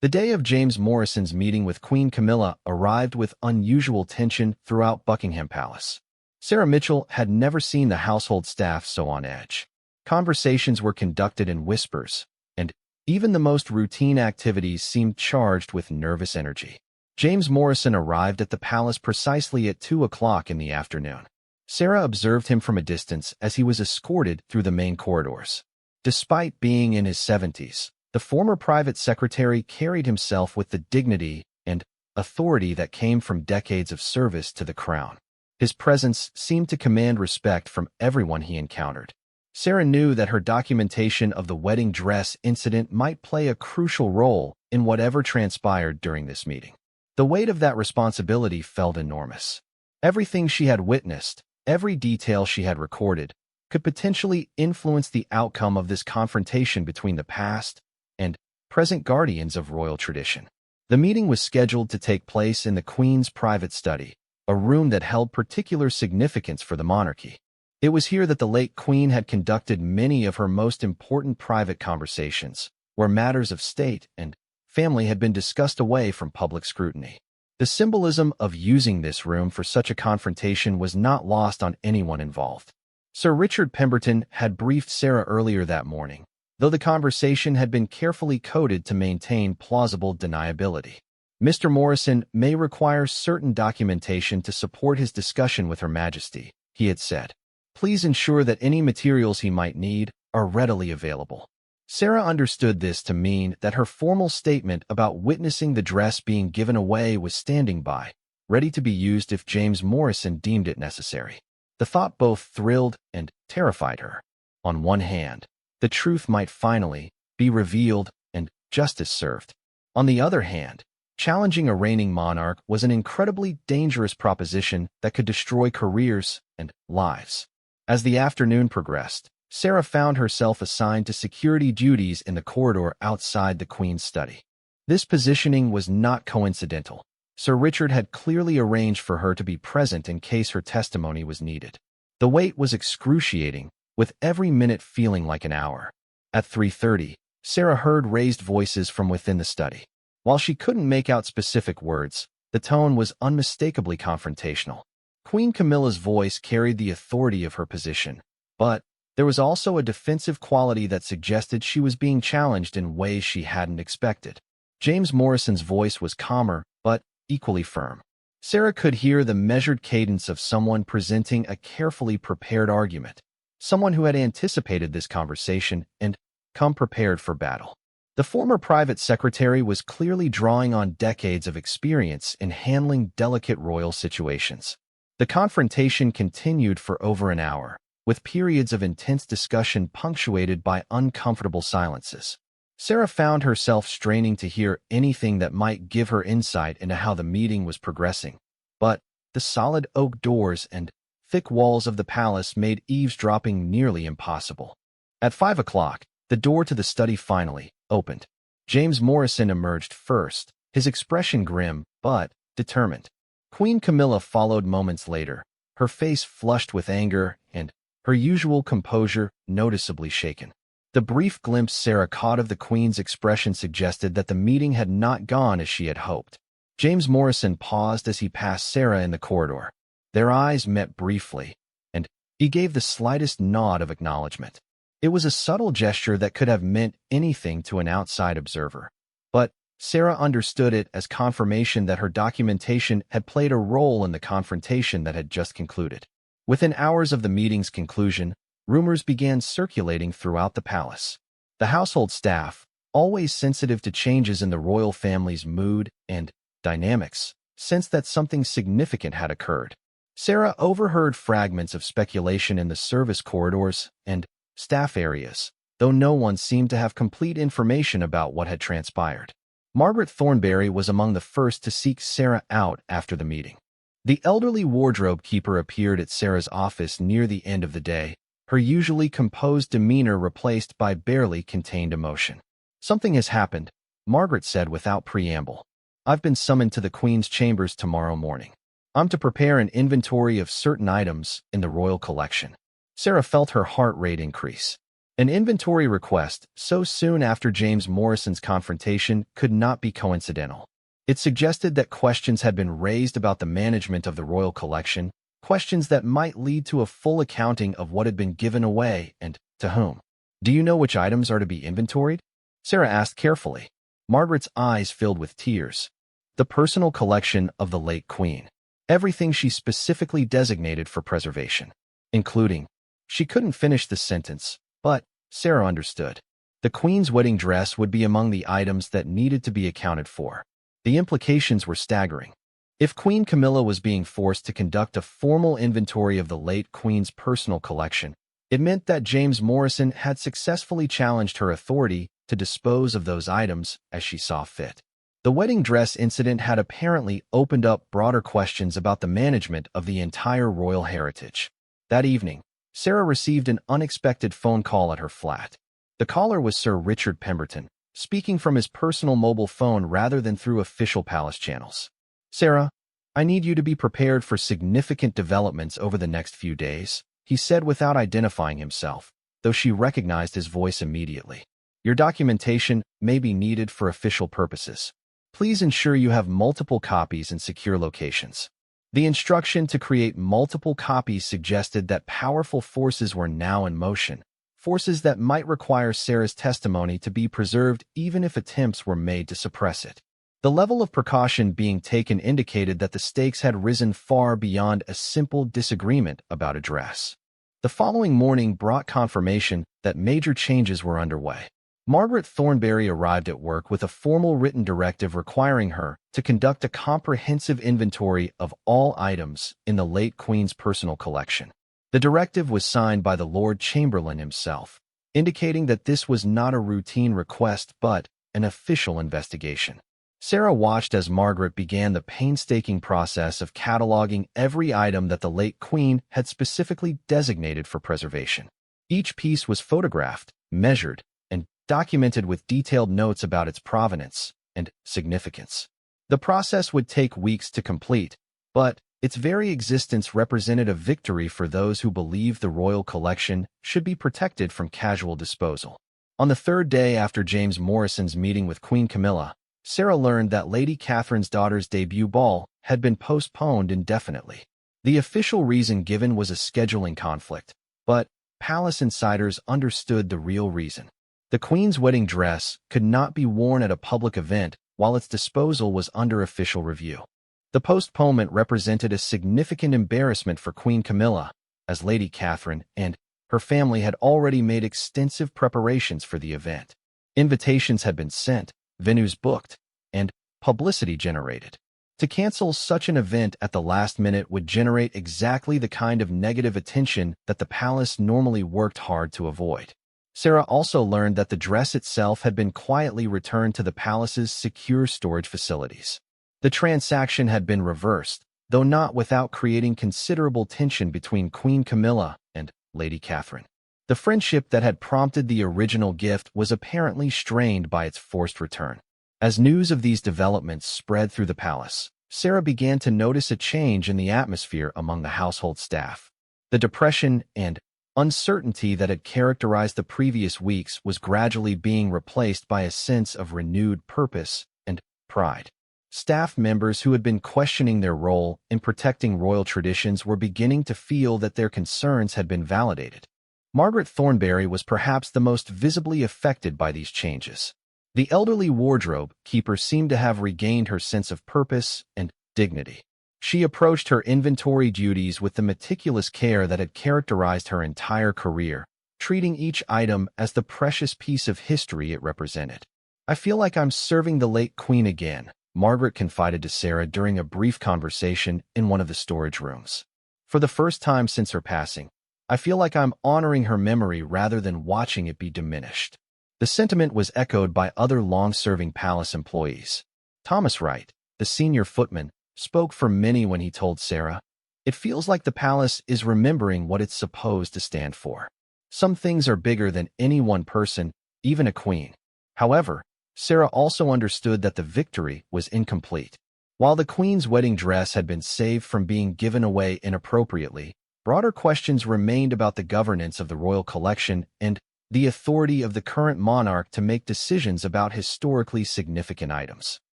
The day of James Morrison's meeting with Queen Camilla arrived with unusual tension throughout Buckingham Palace. Sarah Mitchell had never seen the household staff so on edge. Conversations were conducted in whispers, and even the most routine activities seemed charged with nervous energy. James Morrison arrived at the palace precisely at 2 o'clock in the afternoon. Sarah observed him from a distance as he was escorted through the main corridors. Despite being in his 70s, the former private secretary carried himself with the dignity and authority that came from decades of service to the crown. His presence seemed to command respect from everyone he encountered. Sarah knew that her documentation of the wedding dress incident might play a crucial role in whatever transpired during this meeting. The weight of that responsibility felt enormous. Everything she had witnessed, every detail she had recorded, could potentially influence the outcome of this confrontation between the past and present guardians of royal tradition. The meeting was scheduled to take place in the Queen's private study, a room that held particular significance for the monarchy. It was here that the late Queen had conducted many of her most important private conversations, where matters of state and family had been discussed away from public scrutiny. The symbolism of using this room for such a confrontation was not lost on anyone involved. Sir Richard Pemberton had briefed Sarah earlier that morning, though the conversation had been carefully coded to maintain plausible deniability. Mr. Morrison may require certain documentation to support his discussion with Her Majesty, he had said. Please ensure that any materials he might need are readily available. Sarah understood this to mean that her formal statement about witnessing the dress being given away was standing by, ready to be used if James Morrison deemed it necessary. The thought both thrilled and terrified her. On one hand, the truth might finally be revealed and justice served. On the other hand, challenging a reigning monarch was an incredibly dangerous proposition that could destroy careers and lives. As the afternoon progressed, Sarah found herself assigned to security duties in the corridor outside the Queen's study. This positioning was not coincidental. Sir Richard had clearly arranged for her to be present in case her testimony was needed. The wait was excruciating, with every minute feeling like an hour. At 3:30, Sarah heard raised voices from within the study. While she couldn't make out specific words, the tone was unmistakably confrontational. Queen Camilla's voice carried the authority of her position, but there was also a defensive quality that suggested she was being challenged in ways she hadn't expected. James Morrison's voice was calmer, but equally firm. Sarah could hear the measured cadence of someone presenting a carefully prepared argument, someone who had anticipated this conversation and come prepared for battle. The former private secretary was clearly drawing on decades of experience in handling delicate royal situations. The confrontation continued for over an hour, with periods of intense discussion punctuated by uncomfortable silences. Sarah found herself straining to hear anything that might give her insight into how the meeting was progressing, but the solid oak doors and thick walls of the palace made eavesdropping nearly impossible. At 5 o'clock, the door to the study finally opened. James Morrison emerged first, his expression grim but determined. Queen Camilla followed moments later, her face flushed with anger and her usual composure noticeably shaken. The brief glimpse Sarah caught of the Queen's expression suggested that the meeting had not gone as she had hoped. James Morrison paused as he passed Sarah in the corridor. Their eyes met briefly, and he gave the slightest nod of acknowledgement. It was a subtle gesture that could have meant anything to an outside observer, but Sarah understood it as confirmation that her documentation had played a role in the confrontation that had just concluded. Within hours of the meeting's conclusion, rumors began circulating throughout the palace. The household staff, always sensitive to changes in the royal family's mood and dynamics, sensed that something significant had occurred. Sarah overheard fragments of speculation in the service corridors and staff areas, though no one seemed to have complete information about what had transpired. Margaret Thornberry was among the first to seek Sarah out after the meeting. The elderly wardrobe keeper appeared at Sarah's office near the end of the day, her usually composed demeanor replaced by barely contained emotion. "Something has happened," Margaret said without preamble. "I've been summoned to the Queen's chambers tomorrow morning. I'm to prepare an inventory of certain items in the royal collection." Sarah felt her heart rate increase. An inventory request so soon after James Morrison's confrontation could not be coincidental. It suggested that questions had been raised about the management of the royal collection, questions that might lead to a full accounting of what had been given away and to whom. "Do you know which items are to be inventoried?" Sarah asked carefully. Margaret's eyes filled with tears. "The personal collection of the late queen. Everything she specifically designated for preservation, including—" She couldn't finish the sentence, but Sarah understood. The queen's wedding dress would be among the items that needed to be accounted for. The implications were staggering. If Queen Camilla was being forced to conduct a formal inventory of the late queen's personal collection, it meant that James Morrison had successfully challenged her authority to dispose of those items as she saw fit. The wedding dress incident had apparently opened up broader questions about the management of the entire royal heritage. That evening, Sarah received an unexpected phone call at her flat. The caller was Sir Richard Pemberton, speaking from his personal mobile phone rather than through official palace channels. "Sarah, I need you to be prepared for significant developments over the next few days," he said without identifying himself, though she recognized his voice immediately. "Your documentation may be needed for official purposes. Please ensure you have multiple copies in secure locations." The instruction to create multiple copies suggested that powerful forces were now in motion, forces that might require Sarah's testimony to be preserved even if attempts were made to suppress it. The level of precaution being taken indicated that the stakes had risen far beyond a simple disagreement about a dress. The following morning brought confirmation that major changes were underway. Margaret Thornberry arrived at work with a formal written directive requiring her to conduct a comprehensive inventory of all items in the late Queen's personal collection. The directive was signed by the Lord Chamberlain himself, indicating that this was not a routine request but an official investigation. Sarah watched as Margaret began the painstaking process of cataloging every item that the late Queen had specifically designated for preservation. Each piece was photographed, measured, and documented with detailed notes about its provenance and significance. The process would take weeks to complete, but its very existence represented a victory for those who believed the royal collection should be protected from casual disposal. On the third day after James Morrison's meeting with Queen Camilla, Sarah learned that Lady Catherine's daughter's debut ball had been postponed indefinitely. The official reason given was a scheduling conflict, but palace insiders understood the real reason. The Queen's wedding dress could not be worn at a public event while its disposal was under official review. The postponement represented a significant embarrassment for Queen Camilla, as Lady Catherine and her family had already made extensive preparations for the event. Invitations had been sent, venues booked, and publicity generated. To cancel such an event at the last minute would generate exactly the kind of negative attention that the palace normally worked hard to avoid. Sarah also learned that the dress itself had been quietly returned to the palace's secure storage facilities. The transaction had been reversed, though not without creating considerable tension between Queen Camilla and Lady Catherine. The friendship that had prompted the original gift was apparently strained by its forced return. As news of these developments spread through the palace, Sarah began to notice a change in the atmosphere among the household staff. The depression and uncertainty that had characterized the previous weeks was gradually being replaced by a sense of renewed purpose and pride. Staff members who had been questioning their role in protecting royal traditions were beginning to feel that their concerns had been validated. Margaret Thornberry was perhaps the most visibly affected by these changes. The elderly wardrobe keeper seemed to have regained her sense of purpose and dignity. She approached her inventory duties with the meticulous care that had characterized her entire career, treating each item as the precious piece of history it represented. "I feel like I'm serving the late Queen again," Margaret confided to Sarah during a brief conversation in one of the storage rooms. "For the first time since her passing, I feel like I'm honoring her memory rather than watching it be diminished." The sentiment was echoed by other long-serving palace employees. Thomas Wright, the senior footman, spoke for many when he told Sarah, "It feels like the palace is remembering what it's supposed to stand for. Some things are bigger than any one person, even a queen." However, Sarah also understood that the victory was incomplete. While the Queen's wedding dress had been saved from being given away inappropriately, broader questions remained about the governance of the royal collection and the authority of the current monarch to make decisions about historically significant items.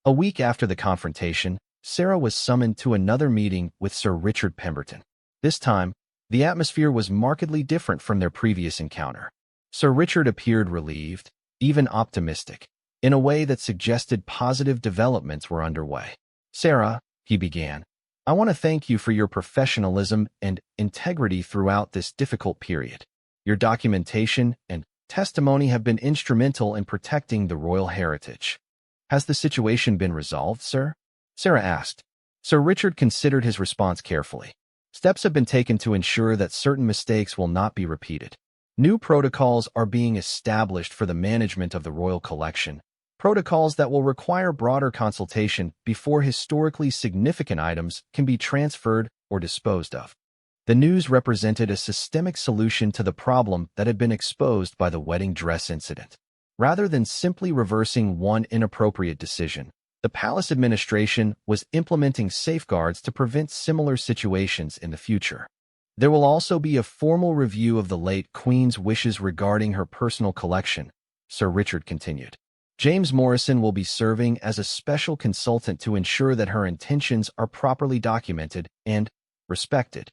A week after the confrontation, Sarah was summoned to another meeting with Sir Richard Pemberton. This time, the atmosphere was markedly different from their previous encounter. Sir Richard appeared relieved, even optimistic, in a way that suggested positive developments were underway. "Sarah," he began, "I want to thank you for your professionalism and integrity throughout this difficult period. Your documentation and testimony have been instrumental in protecting the royal heritage." "Has the situation been resolved, sir?" Sarah asked. Sir Richard considered his response carefully. "Steps have been taken to ensure that certain mistakes will not be repeated. New protocols are being established for the management of the royal collection, protocols that will require broader consultation before historically significant items can be transferred or disposed of." The news represented a systemic solution to the problem that had been exposed by the wedding dress incident. Rather than simply reversing one inappropriate decision, the palace administration was implementing safeguards to prevent similar situations in the future. "There will also be a formal review of the late Queen's wishes regarding her personal collection," Sir Richard continued. "James Morrison will be serving as a special consultant to ensure that her intentions are properly documented and respected."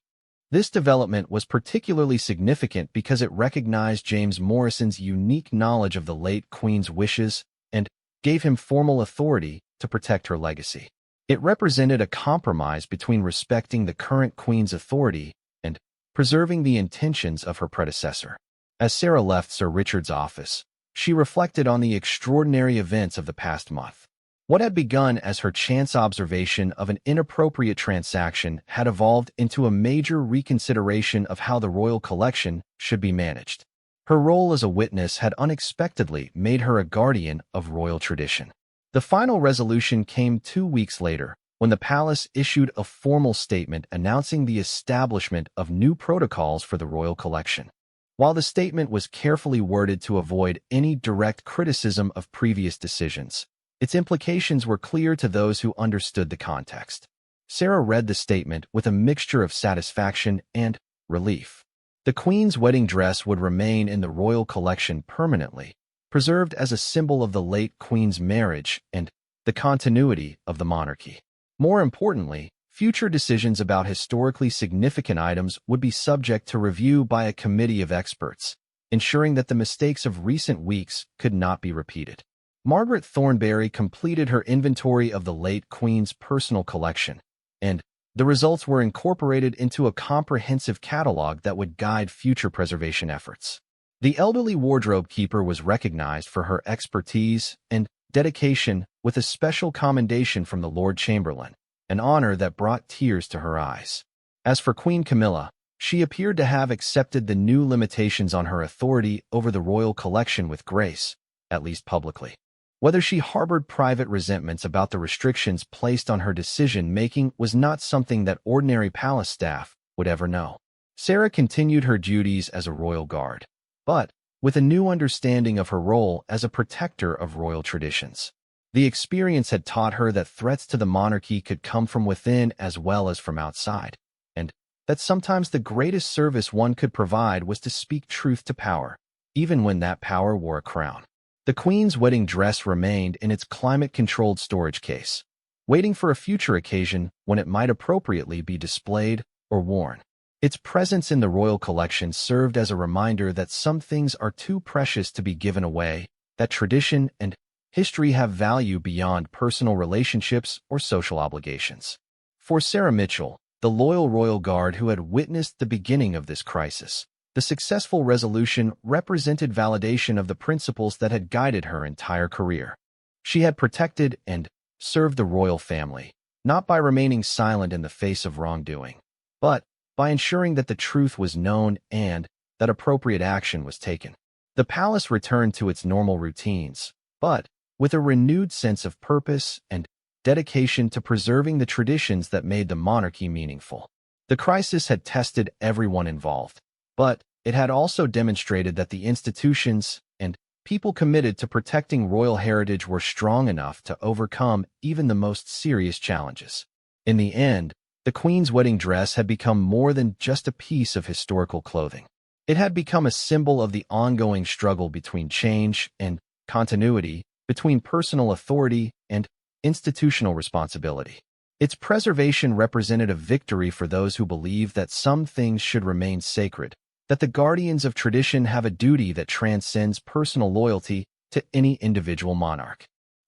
This development was particularly significant because it recognized James Morrison's unique knowledge of the late Queen's wishes and gave him formal authority to protect her legacy. It represented a compromise between respecting the current Queen's authority and preserving the intentions of her predecessor. As Sarah left Sir Richard's office, she reflected on the extraordinary events of the past month. What had begun as her chance observation of an inappropriate transaction had evolved into a major reconsideration of how the royal collection should be managed. Her role as a witness had unexpectedly made her a guardian of royal tradition. The final resolution came 2 weeks later, when the palace issued a formal statement announcing the establishment of new protocols for the royal collection. While the statement was carefully worded to avoid any direct criticism of previous decisions, its implications were clear to those who understood the context. Sarah read the statement with a mixture of satisfaction and relief. The Queen's wedding dress would remain in the royal collection permanently, preserved as a symbol of the late Queen's marriage and the continuity of the monarchy. More importantly, future decisions about historically significant items would be subject to review by a committee of experts, ensuring that the mistakes of recent weeks could not be repeated. Margaret Thornberry completed her inventory of the late Queen's personal collection, and the results were incorporated into a comprehensive catalog that would guide future preservation efforts. The elderly wardrobe keeper was recognized for her expertise and dedication with a special commendation from the Lord Chamberlain, an honor that brought tears to her eyes. As for Queen Camilla, she appeared to have accepted the new limitations on her authority over the royal collection with grace, at least publicly. Whether she harbored private resentments about the restrictions placed on her decision-making was not something that ordinary palace staff would ever know. Sarah continued her duties as a royal guard, but with a new understanding of her role as a protector of royal traditions. The experience had taught her that threats to the monarchy could come from within as well as from outside, and that sometimes the greatest service one could provide was to speak truth to power, even when that power wore a crown. The Queen's wedding dress remained in its climate-controlled storage case, waiting for a future occasion when it might appropriately be displayed or worn. Its presence in the royal collection served as a reminder that some things are too precious to be given away, that tradition and history have value beyond personal relationships or social obligations. For Sarah Mitchell, the loyal royal guard who had witnessed the beginning of this crisis, the successful resolution represented validation of the principles that had guided her entire career. She had protected and served the royal family, not by remaining silent in the face of wrongdoing, but by ensuring that the truth was known and that appropriate action was taken. The palace returned to its normal routines, but with a renewed sense of purpose and dedication to preserving the traditions that made the monarchy meaningful. The crisis had tested everyone involved, but it had also demonstrated that the institutions and people committed to protecting royal heritage were strong enough to overcome even the most serious challenges. In the end, the Queen's wedding dress had become more than just a piece of historical clothing. It had become a symbol of the ongoing struggle between change and continuity, between personal authority and institutional responsibility. Its preservation represented a victory for those who believe that some things should remain sacred, that the guardians of tradition have a duty that transcends personal loyalty to any individual monarch.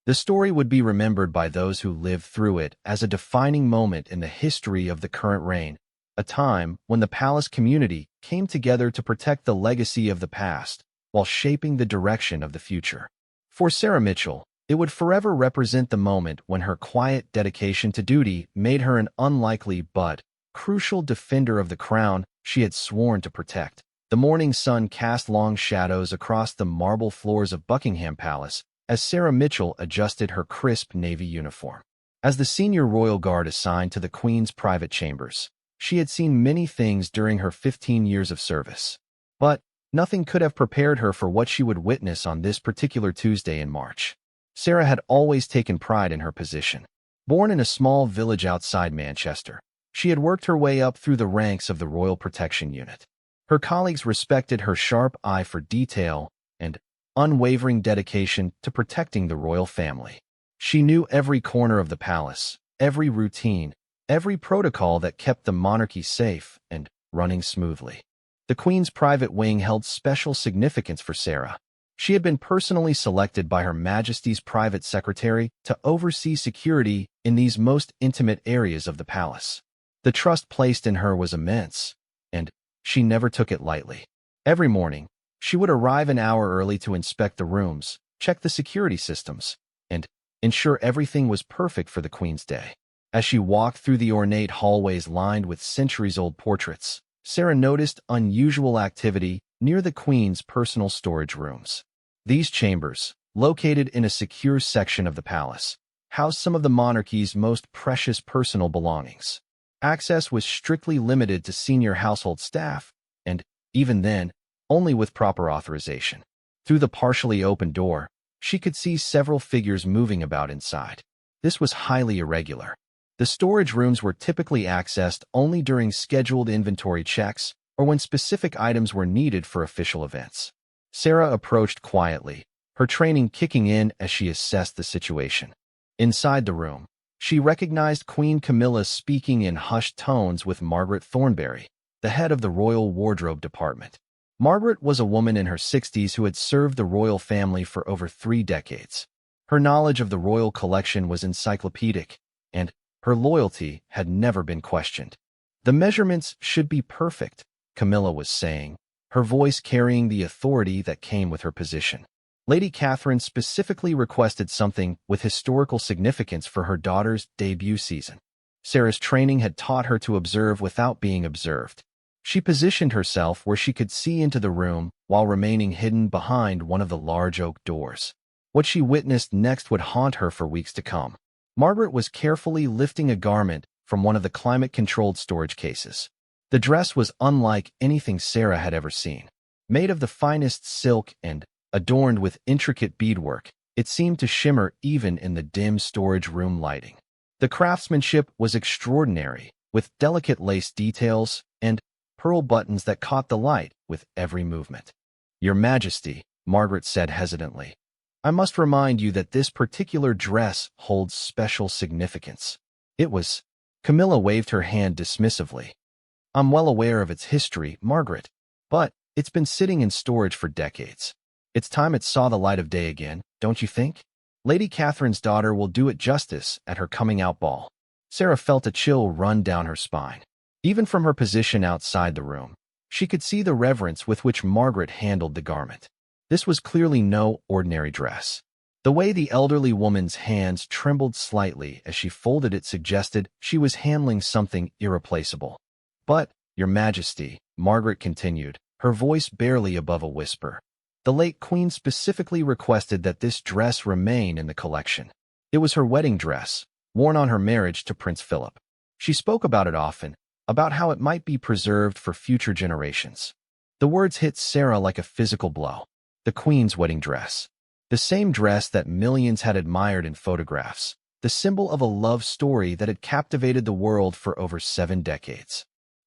The story would be remembered by those who lived through it as a defining moment in the history of the current reign, a time when the palace community came together to protect the legacy of the past while shaping the direction of the future. For Sarah Mitchell, it would forever represent the moment when her quiet dedication to duty made her an unlikely but crucial defender of the crown she had sworn to protect. The morning sun cast long shadows across the marble floors of Buckingham Palace as Sarah Mitchell adjusted her crisp navy uniform. As the senior royal guard assigned to the Queen's private chambers, she had seen many things during her 15 years of service. But nothing could have prepared her for what she would witness on this particular Tuesday in March. Sarah had always taken pride in her position. Born in a small village outside Manchester, she had worked her way up through the ranks of the Royal Protection Unit. Her colleagues respected her sharp eye for detail and unwavering dedication to protecting the royal family. She knew every corner of the palace, every routine, every protocol that kept the monarchy safe and running smoothly. The Queen's private wing held special significance for Sarah. She had been personally selected by Her Majesty's private secretary to oversee security in these most intimate areas of the palace. The trust placed in her was immense, and she never took it lightly. Every morning, she would arrive an hour early to inspect the rooms, check the security systems, and ensure everything was perfect for the Queen's day. As she walked through the ornate hallways lined with centuries-old portraits, Sarah noticed unusual activity near the Queen's personal storage rooms. These chambers, located in a secure section of the palace, housed some of the monarchy's most precious personal belongings. Access was strictly limited to senior household staff, and, even then, only with proper authorization. Through the partially open door, she could see several figures moving about inside. This was highly irregular. The storage rooms were typically accessed only during scheduled inventory checks or when specific items were needed for official events. Sarah approached quietly, her training kicking in as she assessed the situation. Inside the room, she recognized Queen Camilla speaking in hushed tones with Margaret Thornberry, the head of the Royal Wardrobe Department. Margaret was a woman in her 60s who had served the royal family for over 3 decades. Her knowledge of the royal collection was encyclopedic, and her loyalty had never been questioned. "The measurements should be perfect," Camilla was saying, her voice carrying the authority that came with her position. Lady Catherine specifically requested something with historical significance for her daughter's debut season. Sarah's training had taught her to observe without being observed. She positioned herself where she could see into the room while remaining hidden behind one of the large oak doors. What she witnessed next would haunt her for weeks to come. Margaret was carefully lifting a garment from one of the climate-controlled storage cases. The dress was unlike anything Sarah had ever seen. Made of the finest silk and adorned with intricate beadwork, it seemed to shimmer even in the dim storage room lighting. The craftsmanship was extraordinary, with delicate lace details and pearl buttons that caught the light with every movement. "Your Majesty," Margaret said hesitantly, "I must remind you that this particular dress holds special significance." It was. Camilla waved her hand dismissively. "I'm well aware of its history, Margaret, but it's been sitting in storage for decades. It's time it saw the light of day again, don't you think? Lady Catherine's daughter will do it justice at her coming-out ball." Sarah felt a chill run down her spine. Even from her position outside the room, she could see the reverence with which Margaret handled the garment. This was clearly no ordinary dress. The way the elderly woman's hands trembled slightly as she folded it suggested she was handling something irreplaceable. "But, Your Majesty," Margaret continued, her voice barely above a whisper, "the late Queen specifically requested that this dress remain in the collection. It was her wedding dress, worn on her marriage to Prince Philip. She spoke about it often, about how it might be preserved for future generations." The words hit Sarah like a physical blow. The Queen's wedding dress. The same dress that millions had admired in photographs. The symbol of a love story that had captivated the world for over 7 decades.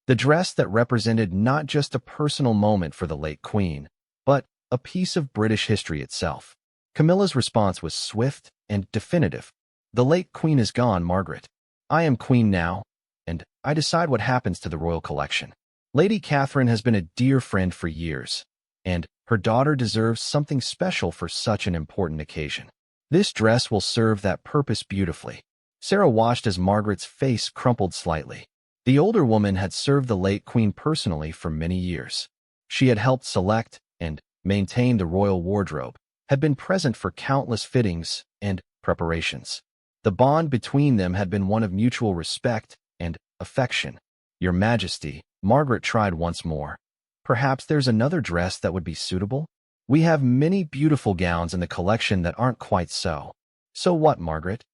The dress that represented not just a personal moment for the late queen, but a piece of British history itself. Camilla's response was swift and definitive. "The late queen is gone, Margaret. I am queen now, and I decide what happens to the royal collection. Lady Catherine has been a dear friend for years, and her daughter deserves something special for such an important occasion. This dress will serve that purpose beautifully." Sarah watched as Margaret's face crumpled slightly. The older woman had served the late queen personally for many years. She had helped select and maintain the royal wardrobe, had been present for countless fittings and preparations. The bond between them had been one of mutual respect and affection. "Your Majesty," Margaret tried once more. "Perhaps there's another dress that would be suitable? We have many beautiful gowns in the collection that aren't quite so." "So what, Margaret?"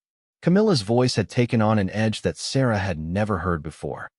Camilla's voice had taken on an edge that Sarah had never heard before.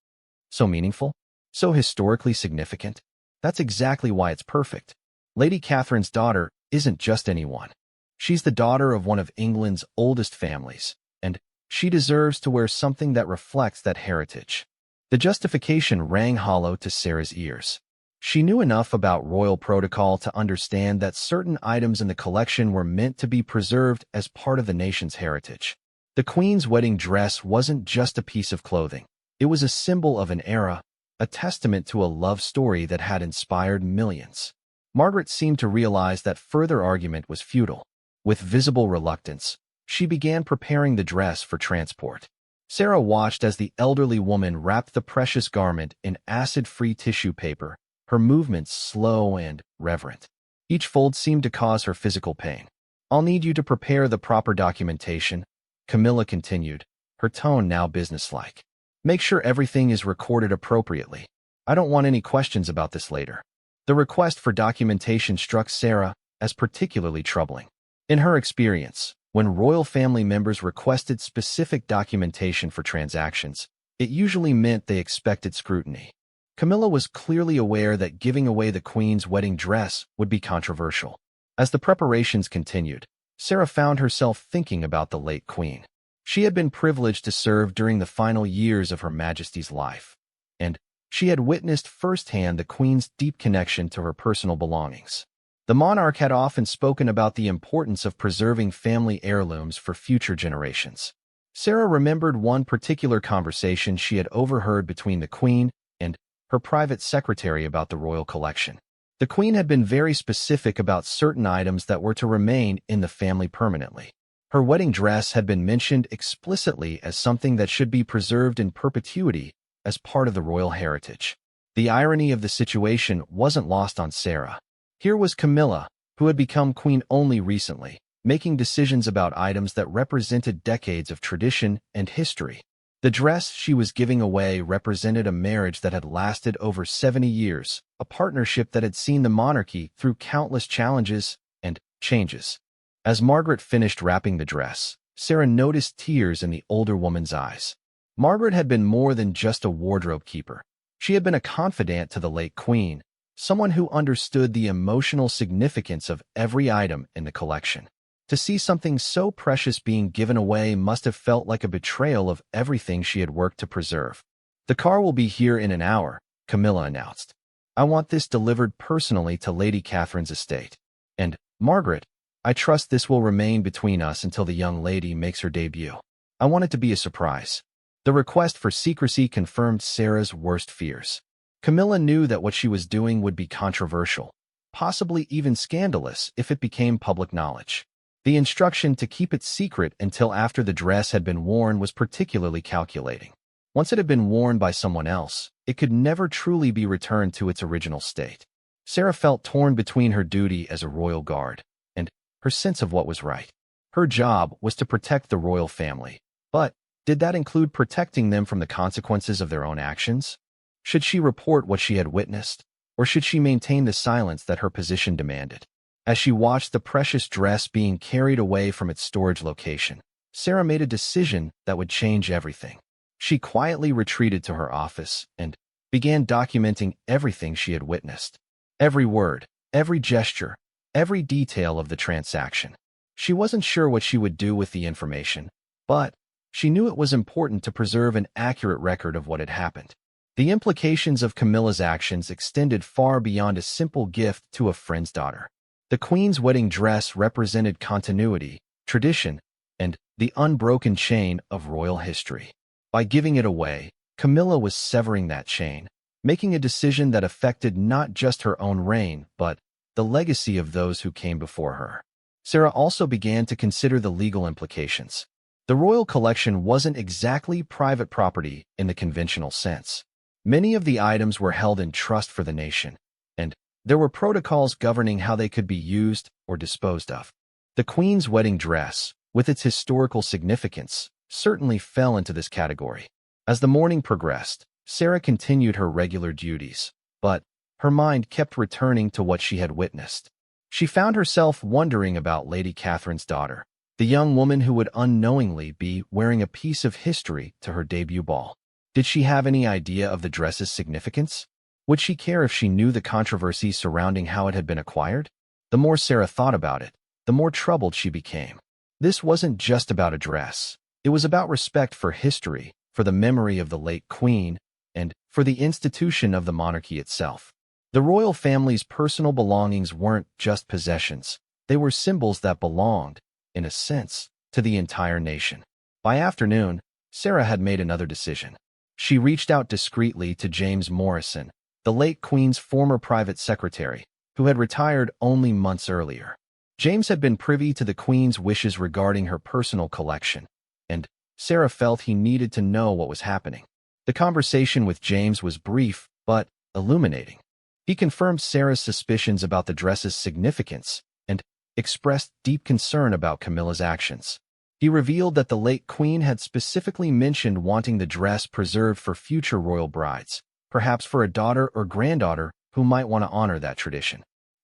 "So meaningful? So historically significant? That's exactly why it's perfect. Lady Catherine's daughter isn't just anyone. She's the daughter of one of England's oldest families, and she deserves to wear something that reflects that heritage." The justification rang hollow to Sarah's ears. She knew enough about royal protocol to understand that certain items in the collection were meant to be preserved as part of the nation's heritage. The Queen's wedding dress wasn't just a piece of clothing. It was a symbol of an era, a testament to a love story that had inspired millions. Margaret seemed to realize that further argument was futile. With visible reluctance, she began preparing the dress for transport. Sarah watched as the elderly woman wrapped the precious garment in acid-free tissue paper, her movements slow and reverent. Each fold seemed to cause her physical pain. "I'll need you to prepare the proper documentation," Camilla continued, her tone now businesslike. "Make sure everything is recorded appropriately. I don't want any questions about this later." The request for documentation struck Sarah as particularly troubling. In her experience, when royal family members requested specific documentation for transactions, it usually meant they expected scrutiny. Camilla was clearly aware that giving away the Queen's wedding dress would be controversial. As the preparations continued, Sarah found herself thinking about the late Queen. She had been privileged to serve during the final years of Her Majesty's life, and she had witnessed firsthand the Queen's deep connection to her personal belongings. The monarch had often spoken about the importance of preserving family heirlooms for future generations. Sarah remembered one particular conversation she had overheard between the Queen and her private secretary about the royal collection. The Queen had been very specific about certain items that were to remain in the family permanently. Her wedding dress had been mentioned explicitly as something that should be preserved in perpetuity as part of the royal heritage. The irony of the situation wasn't lost on Sarah. Here was Camilla, who had become queen only recently, making decisions about items that represented decades of tradition and history. The dress she was giving away represented a marriage that had lasted over 70 years, a partnership that had seen the monarchy through countless challenges and changes. As Margaret finished wrapping the dress, Sarah noticed tears in the older woman's eyes. Margaret had been more than just a wardrobe keeper. She had been a confidant to the late Queen, someone who understood the emotional significance of every item in the collection. To see something so precious being given away must have felt like a betrayal of everything she had worked to preserve. "The car will be here in an hour," Camilla announced. "I want this delivered personally to Lady Catherine's estate. And, Margaret, I trust this will remain between us until the young lady makes her debut. I want it to be a surprise." The request for secrecy confirmed Sarah's worst fears. Camilla knew that what she was doing would be controversial, possibly even scandalous if it became public knowledge. The instruction to keep it secret until after the dress had been worn was particularly calculating. Once it had been worn by someone else, it could never truly be returned to its original state. Sarah felt torn between her duty as a royal guard and her sense of what was right. Her job was to protect the royal family, but did that include protecting them from the consequences of their own actions? Should she report what she had witnessed, or should she maintain the silence that her position demanded? As she watched the precious dress being carried away from its storage location, Sarah made a decision that would change everything. She quietly retreated to her office and began documenting everything she had witnessed. Every word, every gesture, every detail of the transaction. She wasn't sure what she would do with the information, but she knew it was important to preserve an accurate record of what had happened. The implications of Camilla's actions extended far beyond a simple gift to a friend's daughter. The Queen's wedding dress represented continuity, tradition, and the unbroken chain of royal history. By giving it away, Camilla was severing that chain, making a decision that affected not just her own reign, but the legacy of those who came before her. Sarah also began to consider the legal implications. The royal collection wasn't exactly private property in the conventional sense. Many of the items were held in trust for the nation, and there were protocols governing how they could be used or disposed of. The Queen's wedding dress, with its historical significance, certainly fell into this category. As the morning progressed, Sarah continued her regular duties, but her mind kept returning to what she had witnessed. She found herself wondering about Lady Catherine's daughter, the young woman who would unknowingly be wearing a piece of history to her debut ball. Did she have any idea of the dress's significance? Would she care if she knew the controversy surrounding how it had been acquired? The more Sarah thought about it, the more troubled she became. This wasn't just about a dress. It was about respect for history, for the memory of the late Queen, and for the institution of the monarchy itself. The royal family's personal belongings weren't just possessions. They were symbols that belonged, in a sense, to the entire nation. By afternoon, Sarah had made another decision. She reached out discreetly to James Morrison, the late Queen's former private secretary, who had retired only months earlier. James had been privy to the Queen's wishes regarding her personal collection, and Sarah felt he needed to know what was happening. The conversation with James was brief, but illuminating. He confirmed Sarah's suspicions about the dress's significance and expressed deep concern about Camilla's actions. He revealed that the late Queen had specifically mentioned wanting the dress preserved for future royal brides, perhaps for a daughter or granddaughter who might want to honor that tradition.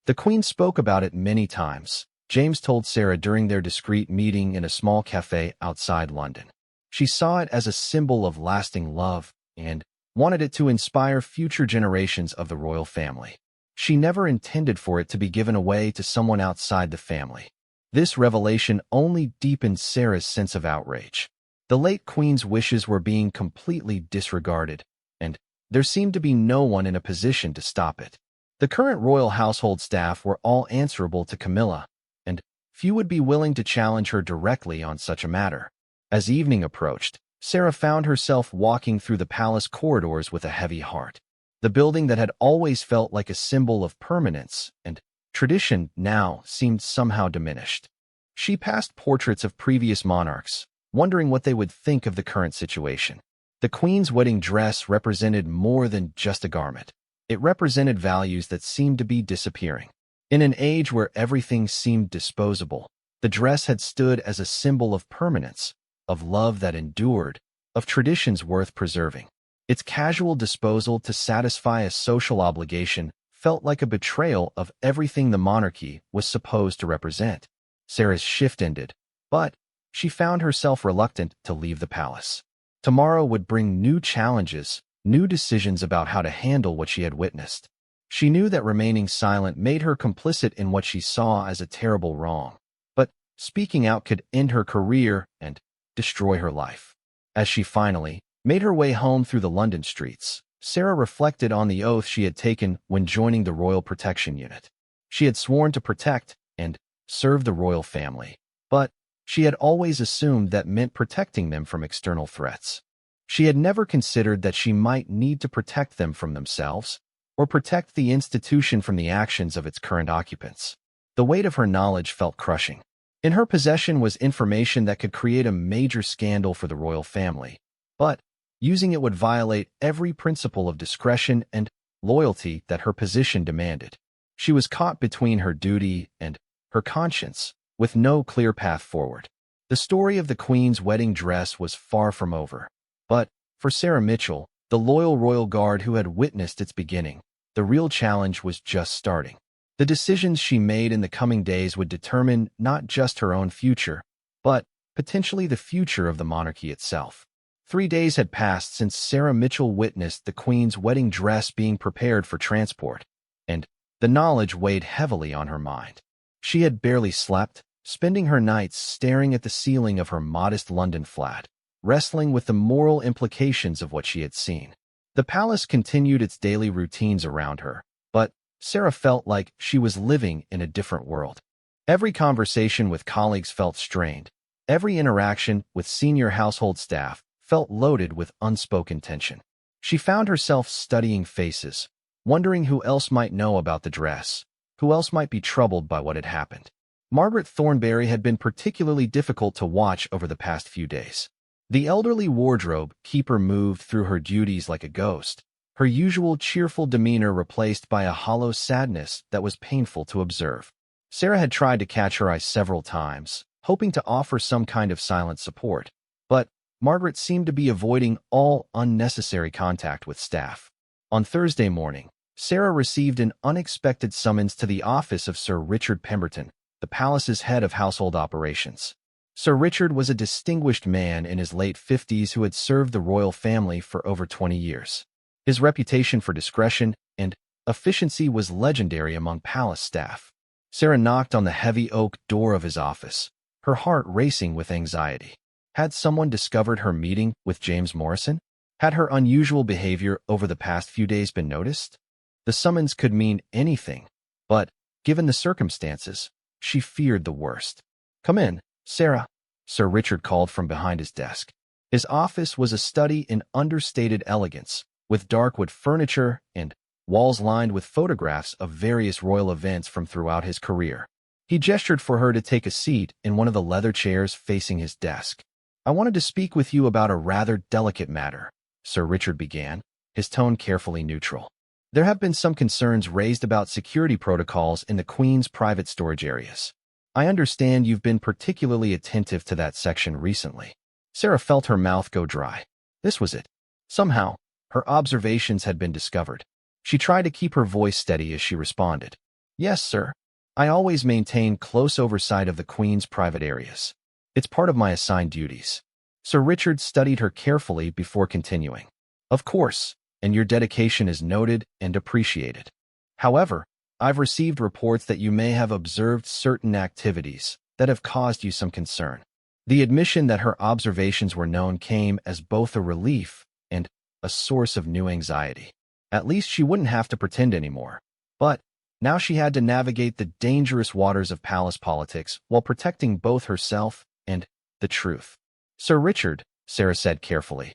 The Queen spoke about it many times, James told Sarah during their discreet meeting in a small cafe outside London. She saw it as a symbol of lasting love and wanted it to inspire future generations of the royal family. She never intended for it to be given away to someone outside the family. This revelation only deepened Sarah's sense of outrage. The late Queen's wishes were being completely disregarded, and there seemed to be no one in a position to stop it. The current royal household staff were all answerable to Camilla, and few would be willing to challenge her directly on such a matter. As evening approached, Sarah found herself walking through the palace corridors with a heavy heart. The building that had always felt like a symbol of permanence and tradition now seemed somehow diminished. She passed portraits of previous monarchs, wondering what they would think of the current situation. The Queen's wedding dress represented more than just a garment. It represented values that seemed to be disappearing. In an age where everything seemed disposable, the dress had stood as a symbol of permanence, of love that endured, of traditions worth preserving. Its casual disposal to satisfy a social obligation felt like a betrayal of everything the monarchy was supposed to represent. Sarah's shift ended, but she found herself reluctant to leave the palace. Tomorrow would bring new challenges, new decisions about how to handle what she had witnessed. She knew that remaining silent made her complicit in what she saw as a terrible wrong, but speaking out could end her career and destroy her life. As she finally made her way home through the London streets, Sarah reflected on the oath she had taken when joining the Royal Protection Unit. She had sworn to protect and serve the royal family, but she had always assumed that meant protecting them from external threats. She had never considered that she might need to protect them from themselves, or protect the institution from the actions of its current occupants. The weight of her knowledge felt crushing. In her possession was information that could create a major scandal for the royal family, but using it would violate every principle of discretion and loyalty that her position demanded. She was caught between her duty and her conscience, with no clear path forward. The story of the Queen's wedding dress was far from over. But for Sarah Mitchell, the loyal royal guard who had witnessed its beginning, the real challenge was just starting. The decisions she made in the coming days would determine not just her own future, but potentially the future of the monarchy itself. 3 days had passed since Sarah Mitchell witnessed the Queen's wedding dress being prepared for transport, and the knowledge weighed heavily on her mind. She had barely slept, spending her nights staring at the ceiling of her modest London flat, wrestling with the moral implications of what she had seen. The palace continued its daily routines around her, but Sarah felt like she was living in a different world. Every conversation with colleagues felt strained. Every interaction with senior household staff felt loaded with unspoken tension. She found herself studying faces, wondering who else might know about the dress, who else might be troubled by what had happened. Margaret Thornberry had been particularly difficult to watch over the past few days. The elderly wardrobe keeper moved through her duties like a ghost, her usual cheerful demeanor replaced by a hollow sadness that was painful to observe. Sarah had tried to catch her eye several times, hoping to offer some kind of silent support, but Margaret seemed to be avoiding all unnecessary contact with staff. On Thursday morning, Sarah received an unexpected summons to the office of Sir Richard Pemberton, the palace's head of household operations. Sir Richard was a distinguished man in his late 50s who had served the royal family for over 20 years. His reputation for discretion and efficiency was legendary among palace staff. Sarah knocked on the heavy oak door of his office, her heart racing with anxiety. Had someone discovered her meeting with James Morrison? Had her unusual behavior over the past few days been noticed? The summons could mean anything, but, given the circumstances, she feared the worst. "Come in, Sarah," Sir Richard called from behind his desk. His office was a study in understated elegance, with dark wood furniture and walls lined with photographs of various royal events from throughout his career. He gestured for her to take a seat in one of the leather chairs facing his desk. "I wanted to speak with you about a rather delicate matter," Sir Richard began, his tone carefully neutral. "There have been some concerns raised about security protocols in the Queen's private storage areas. I understand you've been particularly attentive to that section recently." Sarah felt her mouth go dry. This was it. Somehow, her observations had been discovered. She tried to keep her voice steady as she responded. "Yes, sir. I always maintain close oversight of the Queen's private areas. It's part of my assigned duties." Sir Richard studied her carefully before continuing. "Of course, and your dedication is noted and appreciated. However, I've received reports that you may have observed certain activities that have caused you some concern." The admission that her observations were known came as both a relief and a source of new anxiety. At least she wouldn't have to pretend anymore. But now she had to navigate the dangerous waters of palace politics while protecting both herself and the truth. "Sir Richard," Sarah said carefully,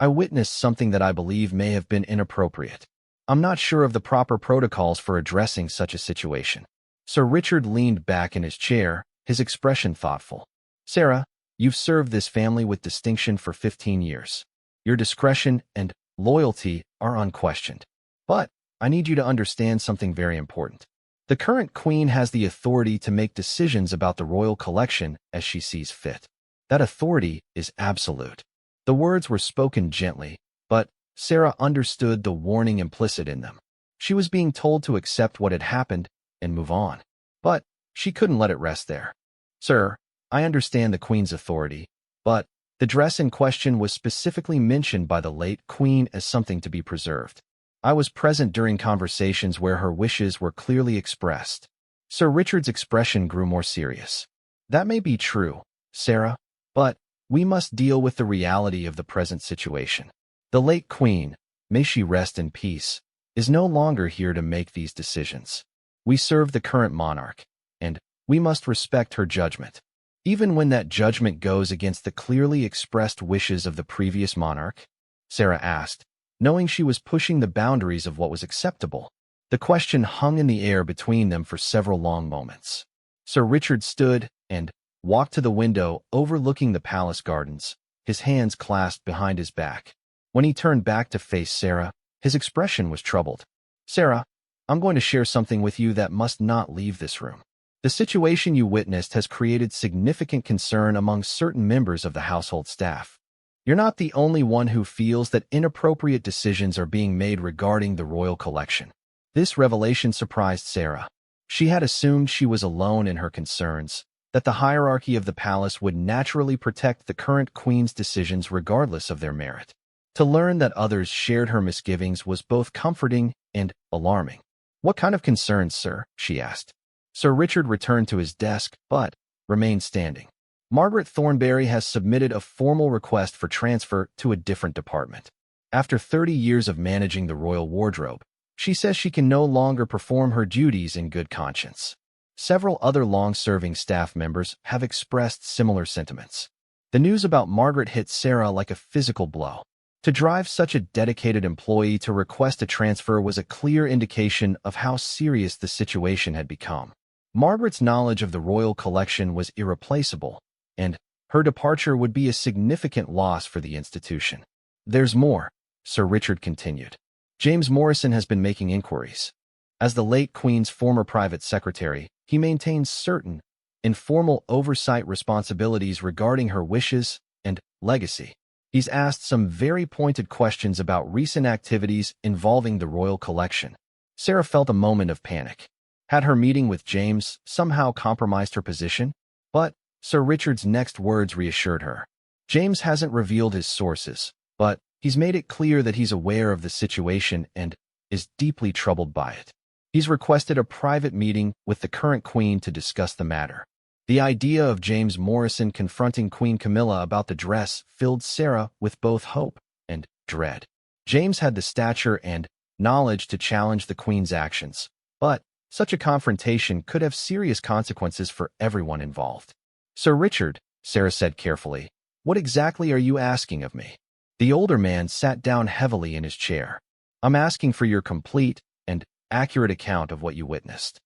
"I witnessed something that I believe may have been inappropriate. I'm not sure of the proper protocols for addressing such a situation." Sir Richard leaned back in his chair, his expression thoughtful. "Sarah, you've served this family with distinction for 15 years. Your discretion and loyalty are unquestioned. But I need you to understand something very important. The current queen has the authority to make decisions about the royal collection as she sees fit. That authority is absolute." The words were spoken gently, but Sarah understood the warning implicit in them. She was being told to accept what had happened and move on. But she couldn't let it rest there. "Sir, I understand the Queen's authority, but the dress in question was specifically mentioned by the late Queen as something to be preserved. I was present during conversations where her wishes were clearly expressed." Sir Richard's expression grew more serious. "That may be true, Sarah, but we must deal with the reality of the present situation. The late Queen, may she rest in peace, is no longer here to make these decisions. We serve the current monarch, and we must respect her judgment. Even when that judgment goes against the clearly expressed wishes of the previous monarch?" Sarah asked, knowing she was pushing the boundaries of what was acceptable. The question hung in the air between them for several long moments. Sir Richard stood and walked to the window overlooking the palace gardens, his hands clasped behind his back. When he turned back to face Sarah, his expression was troubled. "Sarah, I'm going to share something with you that must not leave this room. The situation you witnessed has created significant concern among certain members of the household staff. You're not the only one who feels that inappropriate decisions are being made regarding the royal collection." This revelation surprised Sarah. She had assumed she was alone in her concerns, that the hierarchy of the palace would naturally protect the current queen's decisions regardless of their merit. To learn that others shared her misgivings was both comforting and alarming. "What kind of concerns, sir?" she asked. Sir Richard returned to his desk, but remained standing. "Margaret Thornberry has submitted a formal request for transfer to a different department. After 30 years of managing the royal wardrobe, she says she can no longer perform her duties in good conscience. Several other long-serving staff members have expressed similar sentiments. The news about Margaret hit Sarah like a physical blow. To drive such a dedicated employee to request a transfer was a clear indication of how serious the situation had become. Margaret's knowledge of the royal collection was irreplaceable, and her departure would be a significant loss for the institution. "There's more," Sir Richard continued. "James Morrison has been making inquiries. As the late Queen's former private secretary, he maintains certain informal oversight responsibilities regarding her wishes and legacy. He's asked some very pointed questions about recent activities involving the royal collection." Sarah felt a moment of panic. Had her meeting with James somehow compromised her position? But Sir Richard's next words reassured her. "James hasn't revealed his sources, but he's made it clear that he's aware of the situation and is deeply troubled by it. He's requested a private meeting with the current Queen to discuss the matter." The idea of James Morrison confronting Queen Camilla about the dress filled Sarah with both hope and dread. James had the stature and knowledge to challenge the Queen's actions, but such a confrontation could have serious consequences for everyone involved. "Sir Richard," Sarah said carefully, "what exactly are you asking of me?" The older man sat down heavily in his chair. "I'm asking for your complete and accurate account of what you witnessed.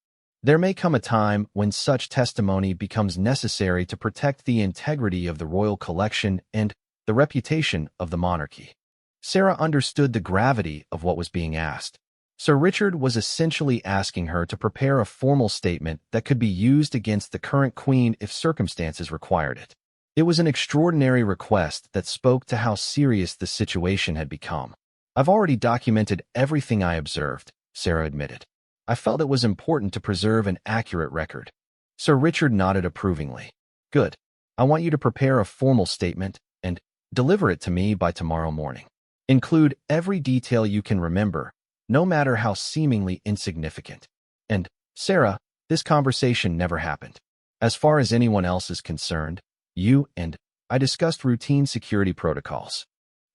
There may come a time when such testimony becomes necessary to protect the integrity of the royal collection and the reputation of the monarchy." Sarah understood the gravity of what was being asked. Sir Richard was essentially asking her to prepare a formal statement that could be used against the current Queen if circumstances required it. It was an extraordinary request that spoke to how serious the situation had become. "I've already documented everything I observed," Sarah admitted. "I felt it was important to preserve an accurate record." Sir Richard nodded approvingly. "Good. I want you to prepare a formal statement and deliver it to me by tomorrow morning. Include every detail you can remember, no matter how seemingly insignificant. And, Sarah, this conversation never happened. As far as anyone else is concerned, you and I discussed routine security protocols."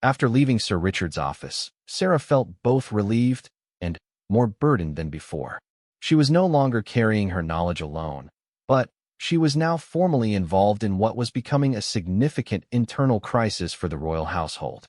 After leaving Sir Richard's office, Sarah felt both relieved and more burdened than before. She was no longer carrying her knowledge alone, but she was now formally involved in what was becoming a significant internal crisis for the royal household.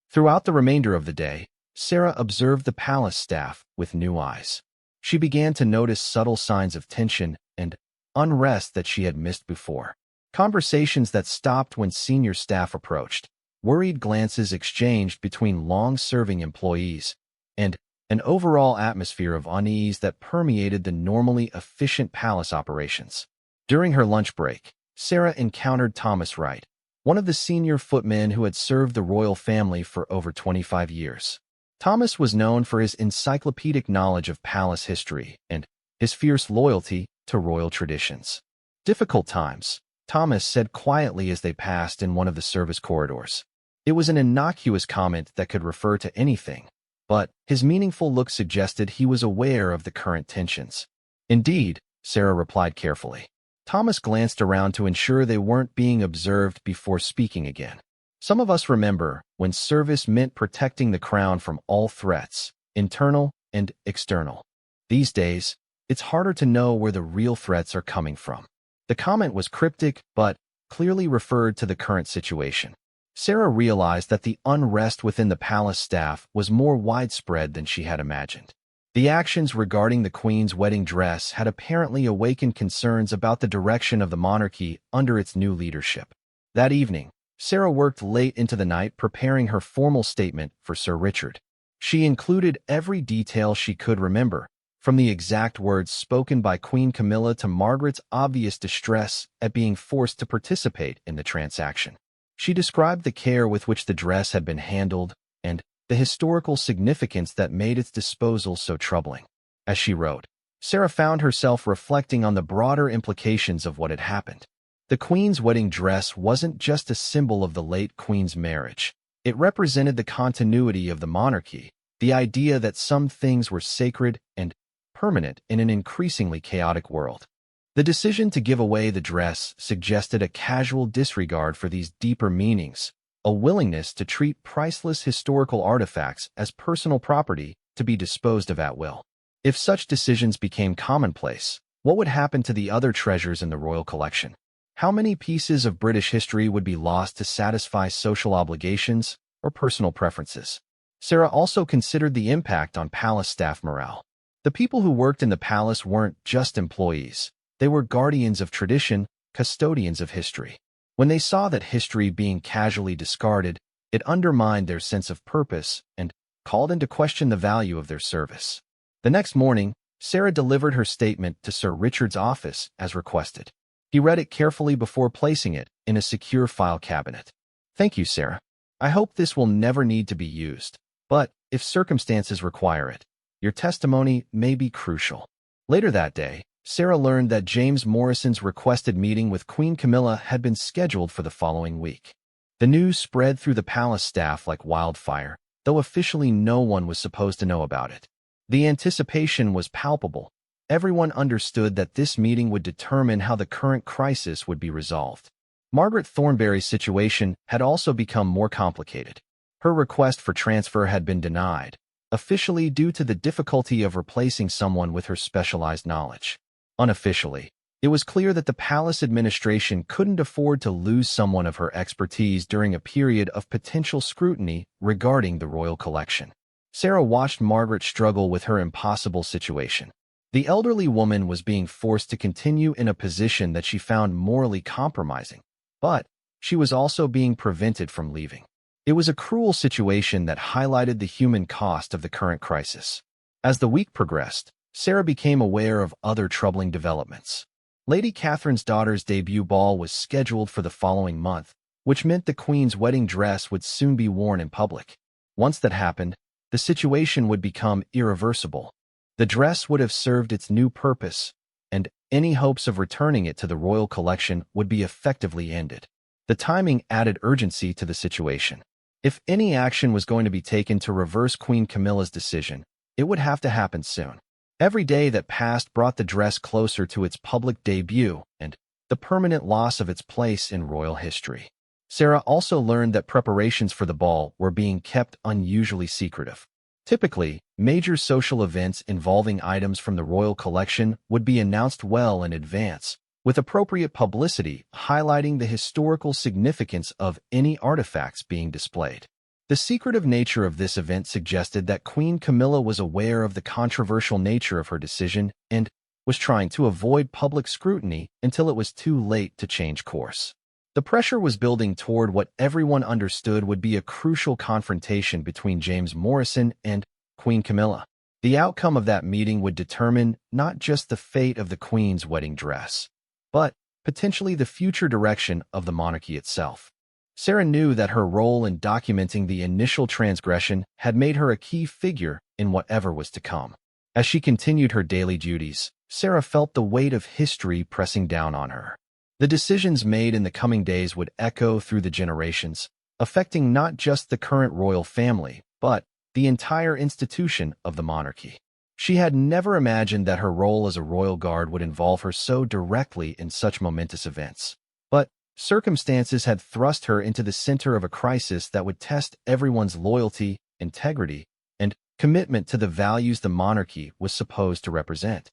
Throughout the remainder of the day, Sarah observed the palace staff with new eyes. She began to notice subtle signs of tension and unrest that she had missed before. Conversations that stopped when senior staff approached, worried glances exchanged between long-serving employees, and an overall atmosphere of unease that permeated the normally efficient palace operations. During her lunch break, Sarah encountered Thomas Wright, one of the senior footmen who had served the royal family for over 25 years. Thomas was known for his encyclopedic knowledge of palace history and his fierce loyalty to royal traditions. "Difficult times," Thomas said quietly as they passed in one of the service corridors. It was an innocuous comment that could refer to anything, but his meaningful look suggested he was aware of the current tensions. "Indeed," Sarah replied carefully. Thomas glanced around to ensure they weren't being observed before speaking again. "Some of us remember when service meant protecting the crown from all threats, internal and external. These days, it's harder to know where the real threats are coming from." The comment was cryptic, but clearly referred to the current situation. Sarah realized that the unrest within the palace staff was more widespread than she had imagined. The actions regarding the Queen's wedding dress had apparently awakened concerns about the direction of the monarchy under its new leadership. That evening, Sarah worked late into the night preparing her formal statement for Sir Richard. She included every detail she could remember, from the exact words spoken by Queen Camilla to Margaret's obvious distress at being forced to participate in the transaction. She described the care with which the dress had been handled and the historical significance that made its disposal so troubling. As she wrote, Sarah found herself reflecting on the broader implications of what had happened. The Queen's wedding dress wasn't just a symbol of the late Queen's marriage. It represented the continuity of the monarchy, the idea that some things were sacred and permanent in an increasingly chaotic world. The decision to give away the dress suggested a casual disregard for these deeper meanings, a willingness to treat priceless historical artifacts as personal property to be disposed of at will. If such decisions became commonplace, what would happen to the other treasures in the royal collection? How many pieces of British history would be lost to satisfy social obligations or personal preferences? Sarah also considered the impact on palace staff morale. The people who worked in the palace weren't just employees. They were guardians of tradition, custodians of history. When they saw that history being casually discarded, it undermined their sense of purpose and called into question the value of their service. The next morning, Sarah delivered her statement to Sir Richard's office as requested. He read it carefully before placing it in a secure file cabinet. "Thank you, Sarah. I hope this will never need to be used, but if circumstances require it, your testimony may be crucial." Later that day, Sarah learned that James Morrison's requested meeting with Queen Camilla had been scheduled for the following week. The news spread through the palace staff like wildfire, though officially no one was supposed to know about it. The anticipation was palpable. Everyone understood that this meeting would determine how the current crisis would be resolved. Margaret Thornberry's situation had also become more complicated. Her request for transfer had been denied, officially due to the difficulty of replacing someone with her specialized knowledge. Unofficially, it was clear that the palace administration couldn't afford to lose someone of her expertise during a period of potential scrutiny regarding the royal collection. Sarah watched Margaret struggle with her impossible situation. The elderly woman was being forced to continue in a position that she found morally compromising, but she was also being prevented from leaving. It was a cruel situation that highlighted the human cost of the current crisis. As the week progressed, Sarah became aware of other troubling developments. Lady Catherine's daughter's debut ball was scheduled for the following month, which meant the Queen's wedding dress would soon be worn in public. Once that happened, the situation would become irreversible. The dress would have served its new purpose, and any hopes of returning it to the royal collection would be effectively ended. The timing added urgency to the situation. If any action was going to be taken to reverse Queen Camilla's decision, it would have to happen soon. Every day that passed brought the dress closer to its public debut and the permanent loss of its place in royal history. Sarah also learned that preparations for the ball were being kept unusually secretive. Typically, major social events involving items from the royal collection would be announced well in advance, with appropriate publicity highlighting the historical significance of any artifacts being displayed. The secretive nature of this event suggested that Queen Camilla was aware of the controversial nature of her decision and was trying to avoid public scrutiny until it was too late to change course. The pressure was building toward what everyone understood would be a crucial confrontation between James Morrison and Queen Camilla. The outcome of that meeting would determine not just the fate of the Queen's wedding dress, but potentially the future direction of the monarchy itself. Sarah knew that her role in documenting the initial transgression had made her a key figure in whatever was to come. As she continued her daily duties, Sarah felt the weight of history pressing down on her. The decisions made in the coming days would echo through the generations, affecting not just the current royal family, but the entire institution of the monarchy. She had never imagined that her role as a royal guard would involve her so directly in such momentous events. But circumstances had thrust her into the center of a crisis that would test everyone's loyalty, integrity, and commitment to the values the monarchy was supposed to represent.